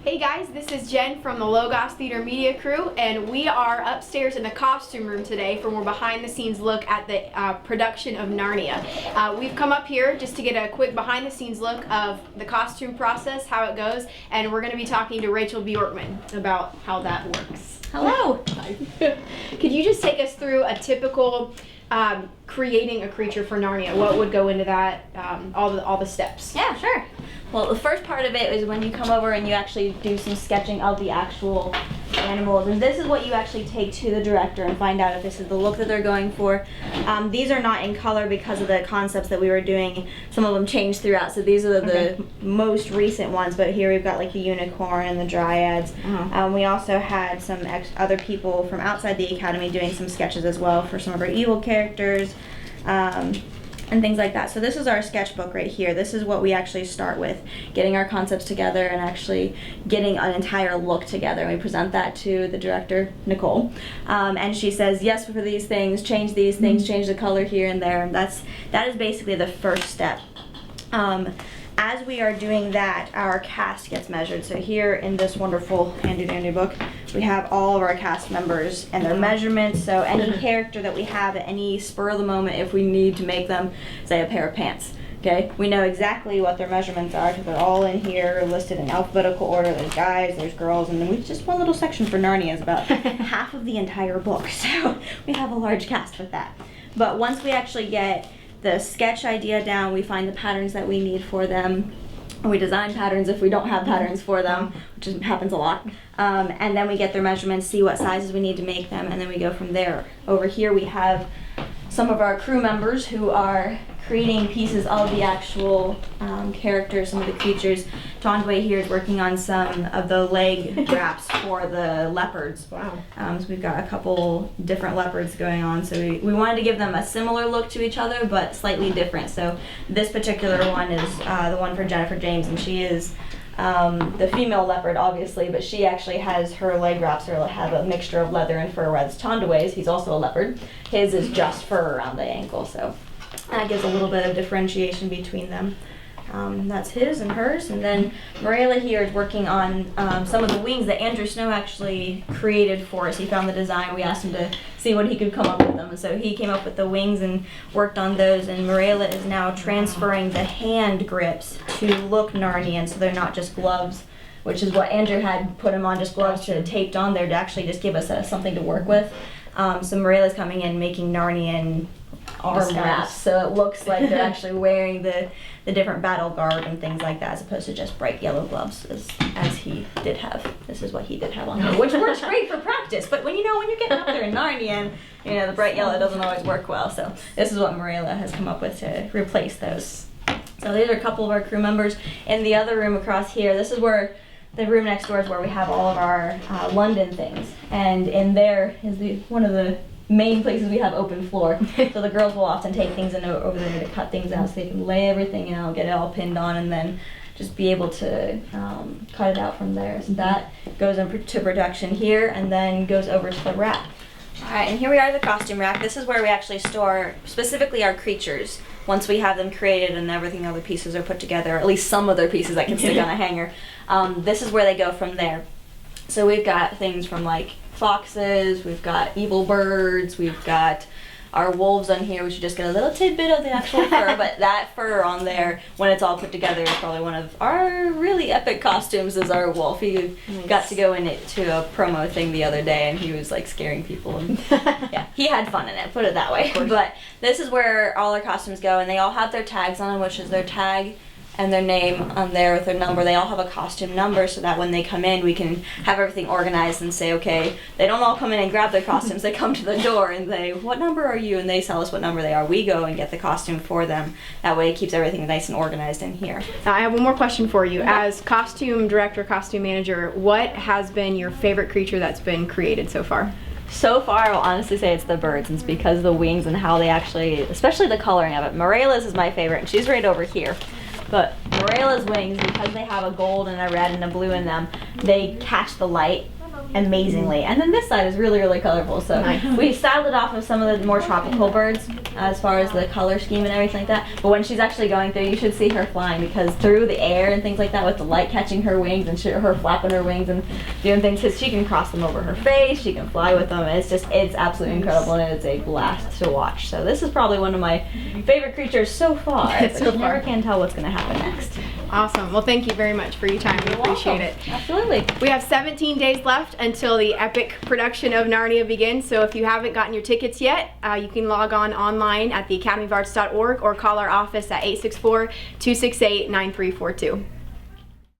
Hey guys, this is Jen from the Logos Theater Media Crew, and we are upstairs in the costume room today for more behind the scenes look at the production of Narnia. We've come up here just to get a quick behind the scenes look of the costume process, how it goes, and we're going to be talking to Rachel Bjorkman about how that works. Hello! Could you just take us through a typical creating a creature for Narnia? What would go into that, all the steps? Yeah, sure. Well, the first part of it is when you come over and you actually do some sketching of the actual animals, and this is what you actually take to the director and find out if this is the look that they're going for. These are not in color because of the concepts that we were doing. Some of them changed throughout, so these are the most recent ones, but here we've got like the unicorn and the dryads. We also had some other people from outside the academy doing some sketches as well for some of our evil characters. And things like that. So this is our sketchbook right here. This is what we actually start with, getting our concepts together and actually getting an entire look together. And we present that to the director, Nicole, and she says, yes, for these things, change these things, change the color here and there, and that is basically the first step. As we are doing that, our cast gets measured. So here in this wonderful handy-dandy book, we have all of our cast members and their measurements. So any character that we have at any spur of the moment, if we need to make them, say, a pair of pants, okay? We know exactly what their measurements are because they're all in here listed in alphabetical order. There's guys, there's girls, and then we just one little section for Narnia is about half of the entire book. So we have a large cast with that. But once we actually get the sketch idea down, we find the patterns that we need for them. We design patterns if we don't have patterns for them, which happens a lot. And then we get their measurements, see what sizes we need to make them, and then we go from there. Over here we have some of our crew members who are creating pieces of the actual characters, some of the creatures. Tondway here is working on some of the leg wraps for the leopards. Wow. So we've got a couple different leopards going on. So we wanted to give them a similar look to each other, but slightly different. So this particular one is the one for Jennifer James, and she is the female leopard, obviously, but she actually has her leg wraps or have a mixture of leather and fur, whereas Tondway's, he's also a leopard. His is just fur around the ankle, so that gives a little bit of differentiation between them. That's his and hers, and then Marilla here is working on some of the wings that Andrew Snow actually created for us. He found the design. We asked him to see what he could come up with them, and so he came up with the wings and worked on those, and Marilla is now transferring the hand grips to look Narnian, so they're not just gloves, which is what Andrew had put him on, just gloves to taped on there to actually just give us something to work with. So Marilla's coming in making Narnian arm wraps, so it looks like they're actually wearing the different battle garb and things like that, as opposed to just bright yellow gloves as he did have. This is what he did have on here, which works great for practice, but when you're getting up there in Narnia, and the bright yellow doesn't always work well, so this is what Marilla has come up with to replace those. So these are a couple of our crew members. In the other room across here, this is where the room next door is where we have all of our London things, and in there is one of the main places we have open floor. So the girls will often take things over there to cut things out so they can lay everything out, get it all pinned on, and then just be able to cut it out from there. So that goes into production here and then goes over to the rack. Alright, and here we are at the costume rack. This is where we actually store specifically our creatures. Once we have them created and everything, all the pieces are put together, or at least some of their pieces that can stick on a hanger. This is where they go from there. So we've got things from like foxes, we've got evil birds, we've got our wolves on here. We should just get a little tidbit of the actual fur, but that fur on there, when it's all put together, is probably one of our really epic costumes is our wolf. He got to go into a promo thing the other day, and he was like scaring people, and yeah, he had fun in it, put it that way. But this is where all our costumes go, and they all have their tags on them, which is their tag and their name on there with their number. They all have a costume number so that when they come in, we can have everything organized and say, okay, they don't all come in and grab their costumes. They come to the door and say, what number are you? And they tell us what number they are. We go and get the costume for them. That way it keeps everything nice and organized in here. Now I have one more question for you. As costume director, costume manager, what has been your favorite creature that's been created so far? So far, I'll honestly say it's the birds, and it's because of the wings and how they actually, especially the coloring of it. Marilla's is my favorite, and she's right over here. But Marilla's wings, because they have a gold and a red and a blue in them, they catch the light amazingly. And then this side is really, really colorful. So we styled it off of some of the more tropical birds. as far as the color scheme and everything like that. But when she's actually going through, you should see her flying, because through the air and things like that, with the light catching her wings and her flapping her wings and doing things, because she can cross them over her face, she can fly with them. It's absolutely incredible, and it's a blast to watch. So this is probably one of my favorite creatures so far. So You never can tell what's going to happen next. Awesome. Well, thank you very much for your time. We appreciate it. Absolutely. We have 17 days left until the epic production of Narnia begins. So if you haven't gotten your tickets yet, you can log on online at theacademyofarts.org or call our office at 864-268-9342.